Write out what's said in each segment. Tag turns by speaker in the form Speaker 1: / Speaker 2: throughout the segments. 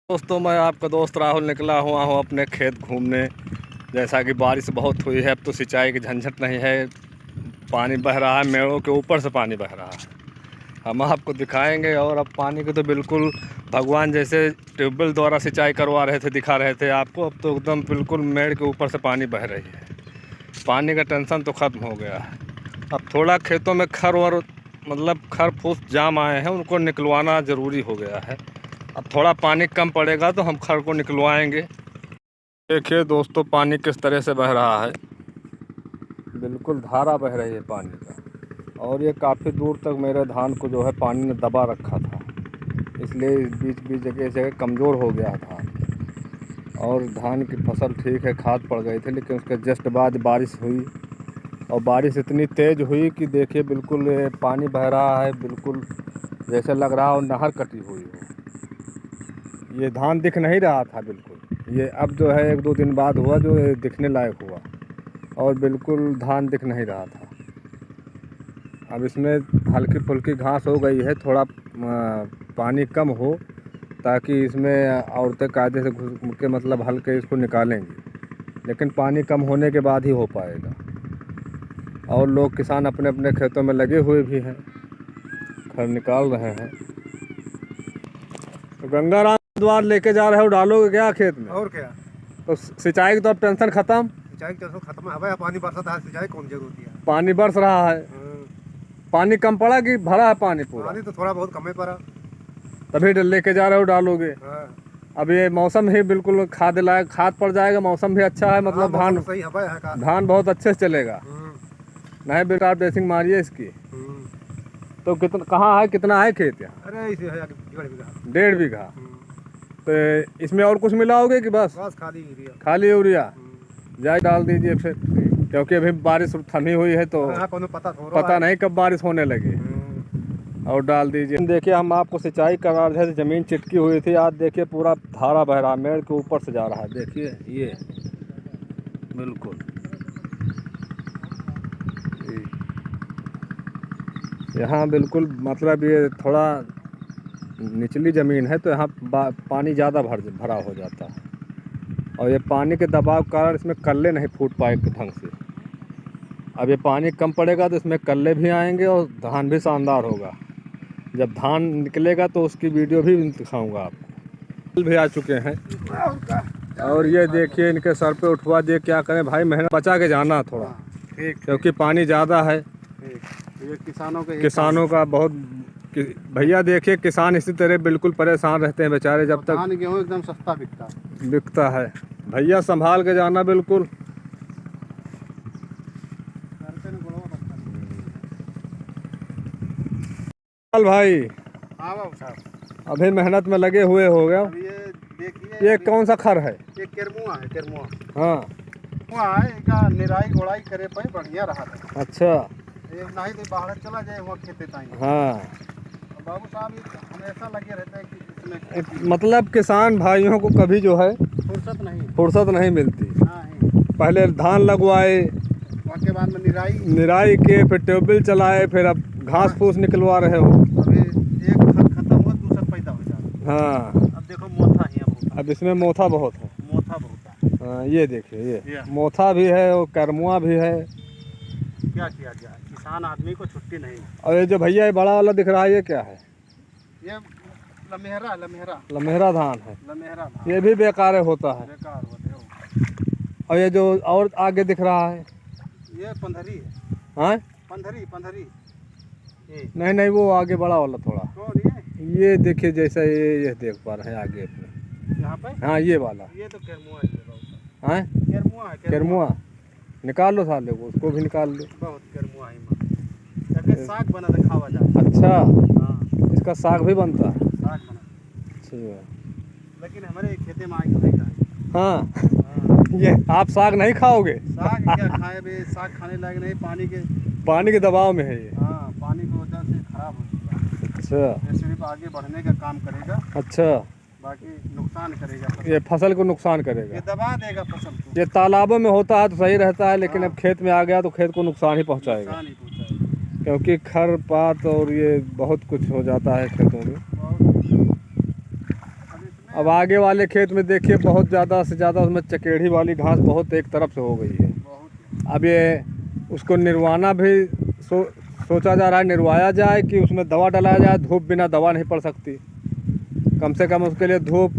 Speaker 1: दोस्तों, मैं आपका दोस्त राहुल निकला हुआ हूँ अपने खेत घूमने। जैसा कि बारिश बहुत हुई है, अब तो सिंचाई की झंझट नहीं है। पानी बह रहा है, मेड़ों के ऊपर से पानी बह रहा है। हम आपको दिखाएंगे। और अब पानी को तो बिल्कुल भगवान जैसे ट्यूबवेल द्वारा सिंचाई करवा रहे थे, दिखा रहे थे आपको। अब तो एकदम बिल्कुल मेड़ के ऊपर से पानी बह रही है। पानी का टेंशन तो ख़त्म हो गया है। अब थोड़ा खेतों में खर और खर फूस जाम आए हैं, उनको निकलवाना ज़रूरी हो गया है। अब थोड़ा पानी कम पड़ेगा तो हम खर को निकलवाएंगे। देखिए दोस्तों, पानी किस तरह से बह रहा है। बिल्कुल धारा बह रही है पानी का। और ये काफ़ी दूर तक मेरे धान को जो है पानी ने दबा रखा था, इसलिए बीच बीच जगह कमज़ोर हो गया धान। और धान की फसल ठीक है, खाद पड़ गई थी, लेकिन उसके जस्ट बाद बारिश हुई। और बारिश इतनी तेज़ हुई कि देखिए बिल्कुल पानी बह रहा है, बिल्कुल जैसे लग रहा हो नहर कटी हुई हो। ये धान दिख नहीं रहा था बिल्कुल। ये अब जो है 1-2 दिन बाद हुआ जो ये दिखने लायक हुआ। और बिल्कुल धान दिख नहीं रहा था। अब इसमें हल्की फुल्की घास हो गई है, थोड़ा पानी कम हो ताकि इसमें औरतें कायदे से घुस के हल्के इसको निकालेंगी। लेकिन पानी कम होने के बाद ही हो पाएगा। और लोग किसान अपने अपने खेतों में लगे हुए भी हैं, खर निकाल रहे हैं। तो गंगाराम द्वार लेके जा रहे हो, डालोगे क्या खेत में?
Speaker 2: और क्या,
Speaker 3: तो सिंचाई की तो अब टेंशन खत्म।
Speaker 2: सिंचाई की टेंशन खत्म है। पानी बरसात है, सिंचाई कौन जरूरत है?
Speaker 3: पानी बरस रहा है। पानी कम पड़ा कि भरा है पानी पूरा?
Speaker 2: पानी तो थोड़ा बहुत कम ही पड़ा,
Speaker 3: तभी लेके जा रहे हो, डालोगे।
Speaker 2: हाँ।
Speaker 3: अब ये मौसम ही बिल्कुल खाद लायक, खाद पड़ जाएगा। मौसम भी अच्छा है,
Speaker 2: हाँ,
Speaker 3: धान
Speaker 2: सही है,
Speaker 3: धान बहुत अच्छे से चलेगा। नहीं बेटा, ड्रेसिंग मारिए इसकी। तो कितना, कहाँ है, कितना है खेत यहाँ?
Speaker 2: अरे इसे है
Speaker 3: 1.5 बीघा। तो इसमें और कुछ मिलाओगे कि बस
Speaker 2: खाली यूरिया?
Speaker 3: खाली यूरिया जाए डाल दीजिए फिर, क्योंकि अभी बारिश थमी हुई है तो पता नहीं कब बारिश होने लगी। और डाल दीजिए। देखिए, हम आपको सिंचाई करा रहे थे, ज़मीन चिटकी हुई थी। आज देखिए पूरा धारा बह रहा है, मेड़ के ऊपर से जा रहा है। देखिए ये बिल्कुल यहाँ बिल्कुल ये थोड़ा निचली ज़मीन है, तो यहाँ पानी ज़्यादा भरा हो जाता है। और ये पानी के दबाव के कारण इसमें कल्ले नहीं फूट पाए ढंग से। अब ये पानी कम पड़ेगा तो इसमें कल्ले भी आएंगे और धान भी शानदार होगा। जब धान निकलेगा तो उसकी वीडियो भी दिखाऊंगा आपको। भी आ चुके हैं। और ये देखिए, इनके सर पे उठवा दिए। क्या करें भाई, मेहनत बचा के जाना थोड़ा, क्योंकि पानी ज़्यादा है।
Speaker 2: ये
Speaker 3: किसानों का बहुत भैया देखिए, किसान इसी तरह बिल्कुल परेशान रहते हैं बेचारे, जब तक
Speaker 2: धान गेहूँ एकदम सस्ता
Speaker 3: बिकता है। भैया संभाल के जाना बिल्कुल। भाई अभी मेहनत में लगे हुए हो गया।
Speaker 2: ये देखिए,
Speaker 3: ये कौन सा खर है?
Speaker 2: ये केरमुआ है, केरमुआ।
Speaker 3: हाँ,
Speaker 2: है निराई गोड़ाई करे पे बढ़िया रहा था।
Speaker 3: अच्छा,
Speaker 2: नहीं तो बाहर चला जाए वहाँ खेते ताई।
Speaker 3: हाँ।
Speaker 2: बाबू साहब हमेशा लगे रहते हैं कि इसमें
Speaker 3: किसान भाइयों को कभी जो है फुर्सत नहीं मिलती।
Speaker 2: हाँ,
Speaker 3: पहले धान लगवाए,
Speaker 2: के बाद में
Speaker 3: निराई के, फिर ट्यूबवेल चलाए, फिर अब घास फूस निकलवा रहे हो।
Speaker 2: अभी एक खत खत्म हुआ, दूसरा पैदा हो जाता।
Speaker 3: हाँ,
Speaker 2: अब देखो मोथा ही है।
Speaker 3: अब इसमें मोथा बहुत है।
Speaker 2: मोथा बहुत है।
Speaker 3: हाँ, ये देखिए, ये मोथा भी है और करमुआ भी है।
Speaker 2: क्या किया जाए, किसान आदमी को छुट्टी नहीं।
Speaker 3: और ये जो भैया ये बड़ा वाला दिख रहा है, ये क्या है?
Speaker 2: ये लम्हेरा
Speaker 3: धान है।
Speaker 2: लम्हेरा धान।
Speaker 3: ये भी बेकार होता है।
Speaker 2: बेकार होते हो।
Speaker 3: और ये जो और आगे दिख रहा है,
Speaker 2: ये पंधरी है।
Speaker 3: हाँ,
Speaker 2: पंधरी
Speaker 3: नहीं, वो आगे बड़ा वाला थोड़ा।
Speaker 2: कौन
Speaker 3: ये देखिए, जैसा ये देख पा रहे हैं आगे अपने,
Speaker 2: यहाँ पे।
Speaker 3: हाँ, ये वाला।
Speaker 2: ये तो केरमुआ है।
Speaker 3: हाँ, केरमुआ निकाल लो साले को, उसको भी निकाल लो।
Speaker 2: बहुत केरमुआ है। साग बना था, खावा जाए।
Speaker 3: अच्छा,
Speaker 2: हाँ,
Speaker 3: इसका साग भी बनता है।
Speaker 2: साग बना।
Speaker 3: अच्छा,
Speaker 2: लेकिन हमारे खेते में आगे
Speaker 3: हाँ। ये आप साग नहीं खाओगे?
Speaker 2: साग क्या खाए बे, साग खाने लायक नहीं।
Speaker 3: पानी के दबाव में है ये।
Speaker 2: हाँ, पानी की वजह से खराब हो चुका है।
Speaker 3: अच्छा,
Speaker 2: ये सिर्फ आगे बढ़ने का काम करेगा।
Speaker 3: अच्छा,
Speaker 2: बाकी नुकसान करेगा।
Speaker 3: ये फसल को नुकसान करेगा,
Speaker 2: ये दबा देगा फसल को।
Speaker 3: ये तालाबों में होता है तो सही रहता है, लेकिन अब खेत में आ गया तो खेत को नुकसान ही पहुंचाएगा। क्योंकि खर पात और ये बहुत कुछ हो जाता है खेतों में। अब आगे वाले खेत में देखिए बहुत ज़्यादा से ज़्यादा उसमें चकेड़ी वाली घास बहुत एक तरफ से हो गई है। अब ये उसको निर्वाना भी सोचा जा रहा है, निर्वाया जाए कि उसमें दवा डाला जाए। धूप बिना दवा नहीं पड़ सकती, कम से कम उसके लिए धूप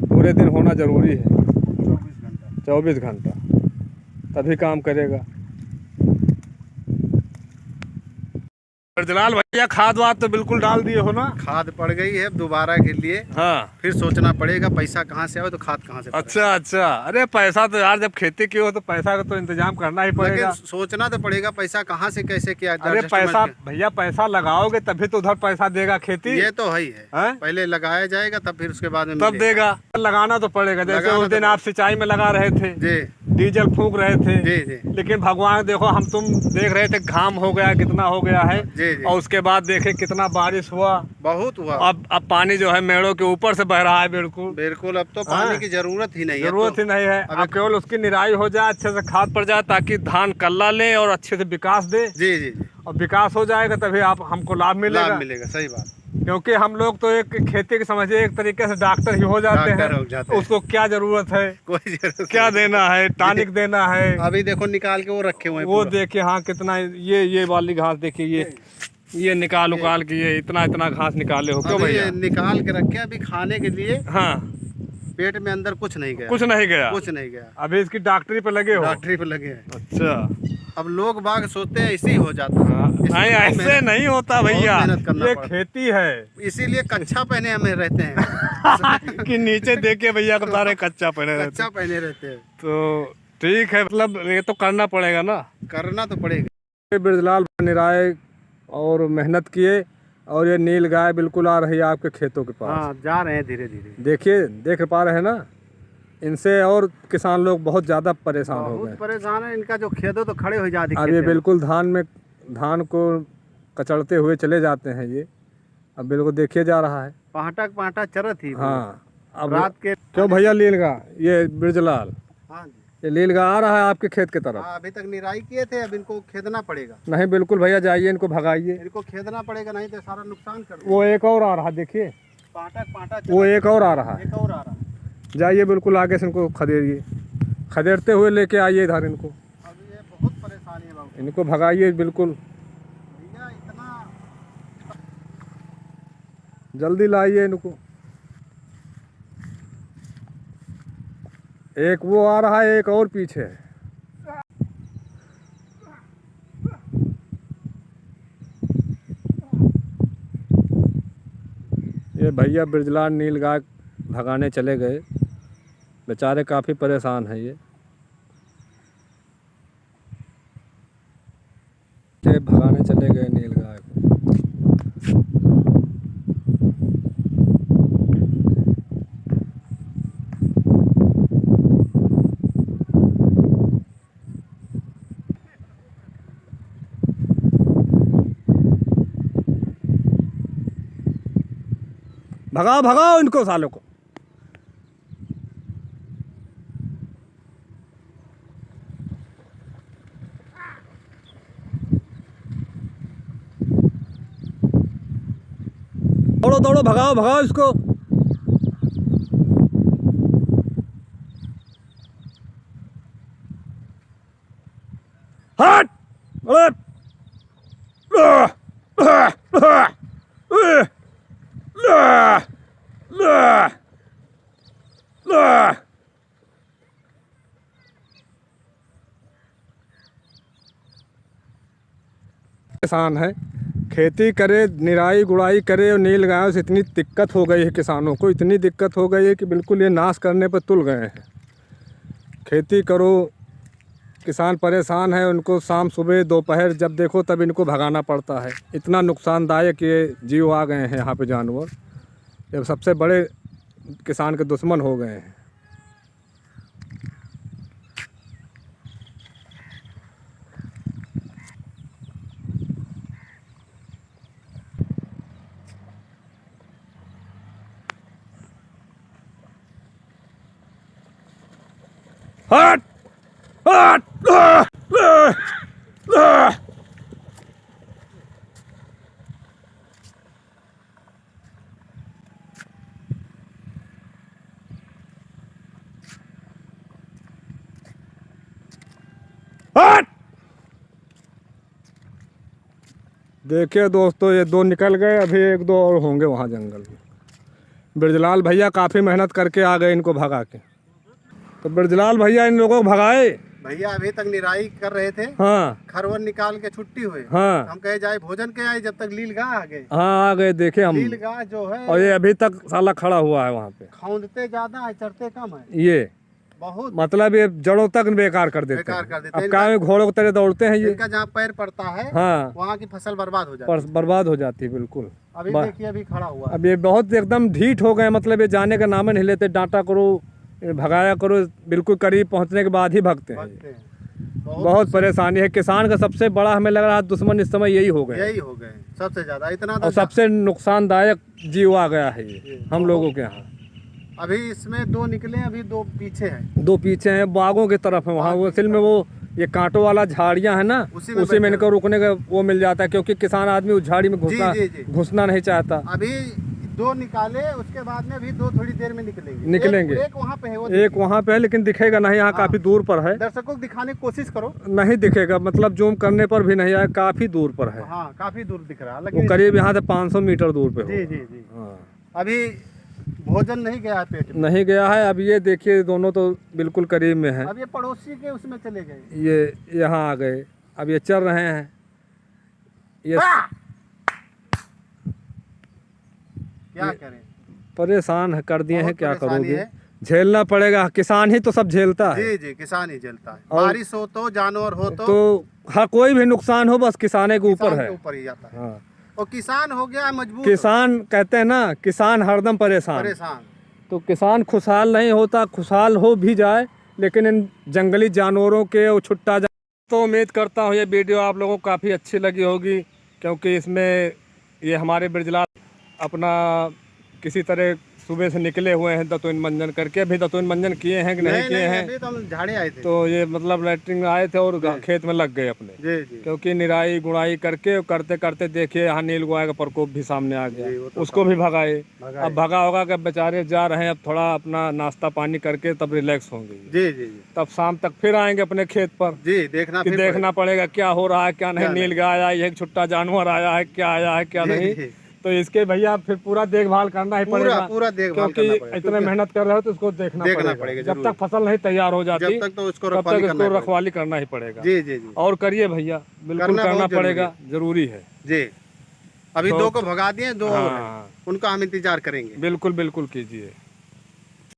Speaker 3: पूरे दिन होना ज़रूरी है। 24 घंटा तभी काम करेगा। जलाल भैया खाद वाद तो बिल्कुल डाल दिए हो ना?
Speaker 2: खाद पड़ गई है दोबारा के लिए।
Speaker 3: हाँ,
Speaker 2: फिर सोचना पड़ेगा पैसा कहाँ से आए तो खाद कहाँ से पड़ेगा।
Speaker 3: अच्छा अच्छा। अरे पैसा तो यार जब खेती की हो तो पैसा का तो इंतजाम करना ही पड़ेगा।
Speaker 2: लेकिन सोचना तो पड़ेगा पैसा कहाँ से कैसे किया जाए।
Speaker 3: अरे पैसा भैया, पैसा लगाओगे तभी तो उधर पैसा देगा खेती।
Speaker 2: ये तो है ही है। पहले लगाया जाएगा तब फिर उसके बाद में
Speaker 3: तब देगा। लगाना तो पड़ेगा। जैसे उस दिन आप सिंचाई में लगा रहे थे
Speaker 2: जी,
Speaker 3: डीजल फूंक रहे थे
Speaker 2: जी जी,
Speaker 3: लेकिन भगवान देखो हम तुम देख रहे थे घाम हो गया कितना हो गया है
Speaker 2: जी जी।
Speaker 3: और उसके बाद देखे कितना बारिश हुआ,
Speaker 2: बहुत हुआ।
Speaker 3: अब पानी जो है मेड़ों के ऊपर से बह रहा है। बिल्कुल
Speaker 2: बिल्कुल, अब तो पानी की जरूरत ही नहीं है।
Speaker 3: जरूरत ही नहीं है। अब केवल उसकी निराई हो जाए, अच्छे से खाद पड़ जाए ताकि धान कल्ला ले और अच्छे से विकास दे।
Speaker 2: जी जी,
Speaker 3: और विकास हो जाएगा तभी आप हमको लाभ मिलेगा।
Speaker 2: सही बात।
Speaker 3: क्योंकि हम लोग तो एक खेती के समझिए एक तरीके से डॉक्टर ही हो जाते हैं। उसको क्या जरूरत है,
Speaker 2: कोई जरूरत
Speaker 3: क्या देना है, टॉनिक देना है।
Speaker 2: अभी देखो निकाल के वो रखे हुए हैं।
Speaker 3: वो देखिए हाँ कितना ये वाली घास देखिए, ये निकाल उकाल के ये इतना घास निकाले हो। क्यों भैया?
Speaker 2: निकाल के रखे अभी खाने के लिए।
Speaker 3: हाँ,
Speaker 2: पेट में अंदर कुछ नहीं गया।
Speaker 3: कुछ नहीं गया।
Speaker 2: कुछ नहीं गया।
Speaker 3: अभी इसकी डॉक्टरी पे लगे हो?
Speaker 2: डॉक्टरी पे लगे हैं।
Speaker 3: अच्छा।
Speaker 2: अब लोग बाग सोचते हैं ऐसे ही हो जाता है।
Speaker 3: नहीं, ऐसे नहीं होता भैया, ये खेती है।
Speaker 2: इसीलिए कच्चा पहने हमें रहते हैं
Speaker 3: कि नीचे देखे भैया को सारे कच्चा पहने
Speaker 2: रहते हैं।
Speaker 3: तो ठीक है, मतलब ये तो करना पड़ेगा ना।
Speaker 2: करना तो पड़ेगा।
Speaker 3: बिरजलाल निराए और मेहनत किए और ये नील गाय बिल्कुल आ रही है आपके खेतों के पास।
Speaker 2: हाँ, जा रहे हैं धीरे धीरे।
Speaker 3: देखिए, देख पा रहे हैं ना, इनसे और किसान लोग बहुत ज़्यादा परेशान हो गए।
Speaker 2: परेशान है, इनका जो खेत हो तो खड़े हो जाते।
Speaker 3: अब ये बिल्कुल धान को कचड़ते हुए चले जाते हैं। ये अब बिल्कुल देखिए जा रहा है
Speaker 2: पाटा चरत ही।
Speaker 3: हाँ, अब
Speaker 2: रात के
Speaker 3: क्यों भैया लीलगा ये बिरजलाल?
Speaker 2: हाँ जी,
Speaker 3: ये लीलगा आ रहा है आपके खेत की तरफ।
Speaker 2: हाँ, अभी तक निराई किए थे, अब इनको खेदना पड़ेगा।
Speaker 3: नहीं बिल्कुल भैया, जाइए इनको भगाइए।
Speaker 2: इनको खेदना पड़ेगा, नहीं तो सारा नुकसान कर।
Speaker 3: वो एक और आ रहा देखिए,
Speaker 2: पाटा
Speaker 3: वो एक और आ रहा है।
Speaker 2: एक और आ रहा है।
Speaker 3: जाइए बिल्कुल आगे से इनको खदेड़िए, खदेड़ते हुए लेके आइए इधर इनको।
Speaker 2: अभी ये बहुत परेशानी है बाबू।
Speaker 3: इनको भगाइए बिल्कुल,
Speaker 2: भैया इतना
Speaker 3: जल्दी लाइए इनको। एक वो आ रहा है, एक और पीछे है। ये भैया बिरजलाल नील गाय भगाने चले गए, बेचारे काफ़ी परेशान हैं ये भगाने चले गए नील गाय को। भगाओ भगाओ इनको सालों को। दौड़ो दौड़ो, भगाओ भगाओ इसको। हट! किसान है, खेती करे, निराई गुड़ाई करे और नील गायों से इतनी दिक्कत हो गई है किसानों को, इतनी दिक्कत हो गई है कि बिल्कुल ये नाश करने पर तुल गए हैं। खेती करो, किसान परेशान है, उनको शाम सुबह दोपहर जब देखो तब इनको भगाना पड़ता है। इतना नुकसानदायक ये जीव आ गए हैं यहाँ पे जानवर, ये सबसे बड़े किसान के दुश्मन हो गए हैं। हट! हट! हट! देखिए दोस्तों, ये दो निकल गए, अभी एक दो और होंगे वहाँ जंगल में। ब्रजलाल भैया काफ़ी मेहनत करके आ गए इनको भगा के। तो ब्रजलाल भैया इन लोगों को भगाए।
Speaker 2: भैया अभी तक निराई कर रहे थे,
Speaker 3: हाँ
Speaker 2: खरवन निकाल के छुट्टी हुए।
Speaker 3: हाँ
Speaker 2: हम कहे जाए भोजन के आए, जब तक लीलगाह आ गए।
Speaker 3: हाँ, आ गए देखे हम।
Speaker 2: लीलगाह जो है
Speaker 3: और ये अभी तक साला खड़ा हुआ है वहाँ पे।
Speaker 2: खौंदते ज्यादा है, चढ़ते कम है।
Speaker 3: ये
Speaker 2: बहुत
Speaker 3: मतलब ये जड़ों तक बेकार कर देते
Speaker 2: बेकार
Speaker 3: हैं।
Speaker 2: कर देते
Speaker 3: अब
Speaker 2: हैं।
Speaker 3: क्या है, घोड़ों की तरह दौड़ते हैं ये।
Speaker 2: इनका जहाँ पैर पड़ता है
Speaker 3: हाँ,
Speaker 2: वहाँ की फसल बर्बाद हो जाती है।
Speaker 3: बर्बाद हो जाती है बिल्कुल।
Speaker 2: अभी देखिए अभी खड़ा हुआ है।
Speaker 3: अब ये बहुत एकदम ढीठ हो गए, मतलब ये जाने का नाम नहीं लेते। डांटा करो, भगाया करो, बिल्कुल करीब पहुंचने के बाद ही भागते हैं।
Speaker 2: भागते हैं।
Speaker 3: बहुत परेशानी है। किसान का सबसे बड़ा हमें लग रहा है दुश्मन इस समय यही हो गए,
Speaker 2: यही हो गए सबसे ज्यादा। इतना
Speaker 3: और सबसे नुकसानदायक जीव आ गया है ये हम लोगों के यहाँ।
Speaker 2: अभी इसमें दो निकले, अभी दो पीछे हैं।
Speaker 3: दो पीछे हैं, बागों की तरफ है वहाँ। वो असल में वो ये कांटों वाला झाड़ियाँ है ना, उसी में इनको रुकने का वो मिल जाता है, क्योंकि किसान आदमी उस झाड़ी में घुसना नहीं चाहता।
Speaker 2: अभी दो निकाले, उसके बाद में अभी दो थोड़ी देर में
Speaker 3: निकलेंगे।
Speaker 2: एक वहाँ पे है, वो
Speaker 3: एक वहाँ पे है, लेकिन दिखेगा नहीं, यहाँ काफी दूर पर है।
Speaker 2: दर्शकों को दिखाने की कोशिश करो।
Speaker 3: नहीं दिखेगा, मतलब जूम करने पर भी नहीं आया, काफी दूर पर है।
Speaker 2: हाँ काफी दूर दिख रहा है,
Speaker 3: वो
Speaker 2: लेकिन
Speaker 3: करीब यहाँ से 500 मीटर दूर पे
Speaker 2: जी
Speaker 3: होगा।
Speaker 2: जी जी।
Speaker 3: हाँ।
Speaker 2: अभी भोजन नहीं गया है पेट में।
Speaker 3: नहीं गया है। अब ये देखिए दोनों तो बिल्कुल करीब में है।
Speaker 2: अब ये पड़ोसी के उसमें चले गए।
Speaker 3: ये यहाँ आ गए, अब ये चल रहे हैं। ये
Speaker 2: क्या करें,
Speaker 3: परेशान कर दिए हैं,
Speaker 2: बहुत
Speaker 3: क्या
Speaker 2: परेशानी
Speaker 3: करोगे।
Speaker 2: है।
Speaker 3: झेलना पड़ेगा, किसान ही तो सब झेलता है।
Speaker 2: जी जी, किसान ही झेलता है।
Speaker 3: और
Speaker 2: बारिश हो तो, जानवर हो तो
Speaker 3: हाँ, कोई भी नुकसान हो बस किसाने के ऊपर
Speaker 2: किसान
Speaker 3: है।
Speaker 2: के ऊपर ही जाता है।
Speaker 3: हाँ,
Speaker 2: और किसान हो गया मजबूर,
Speaker 3: किसान कहते हैं ना, किसान हरदम परेशान।
Speaker 2: परेशान।
Speaker 3: तो किसान खुशहाल नहीं होता, खुशहाल हो भी जाए लेकिन इन जंगली जानवरों के वो छुट्टा जा। तो उम्मीद करता हूँ ये वीडियो आप लोगों को काफ़ी अच्छी लगी होगी, क्योंकि इसमें ये हमारे ब्रजलाल अपना किसी तरह सुबह से निकले हुए हैं दतुइन मंजन करके। अभी दतुइन मंजन किए हैं कि नहीं किए हैं,
Speaker 2: अभी तो हम झाड़े आए थे।
Speaker 3: तो ये मतलब लैट्रिन आए थे और खेत में लग गए अपने।
Speaker 2: जी जी।
Speaker 3: क्योंकि निराई गुड़ाई करके करते करते देखिए यहाँ नील गाय का प्रकोप भी सामने आ गया, उसको भी भगाए। अब भगा होगा कि बेचारे जा रहे हैं, अब थोड़ा अपना नाश्ता पानी करके तब रिलैक्स होंगे।
Speaker 2: जी जी जी।
Speaker 3: तब शाम तक फिर आएंगे अपने खेत पर।
Speaker 2: जी, देखना
Speaker 3: पड़ेगा क्या हो रहा है क्या नहीं। नील गाय आई है, छुट्टा जानवर आया है, क्या आया है क्या नहीं। तो इसके भैया फिर पूरा देखभाल करना ही पड़ेगा,
Speaker 2: पूरा देखभाल करना
Speaker 3: क्योंकि इतने मेहनत कर रहे हो तो इसको देखना पड़ेगा। जब तक फसल नहीं तैयार हो जाती,
Speaker 2: जब तक तो इसको
Speaker 3: तब तक इसको रखवाली करना ही पड़ेगा।
Speaker 2: जी जी जी।
Speaker 3: और करिए भैया, बिल्कुल करना पड़ेगा, जरूरी है
Speaker 2: जी। अभी दो को भगा दिए, दो और हैं, उनका हम इंतजार करेंगे।
Speaker 3: बिल्कुल बिल्कुल कीजिए।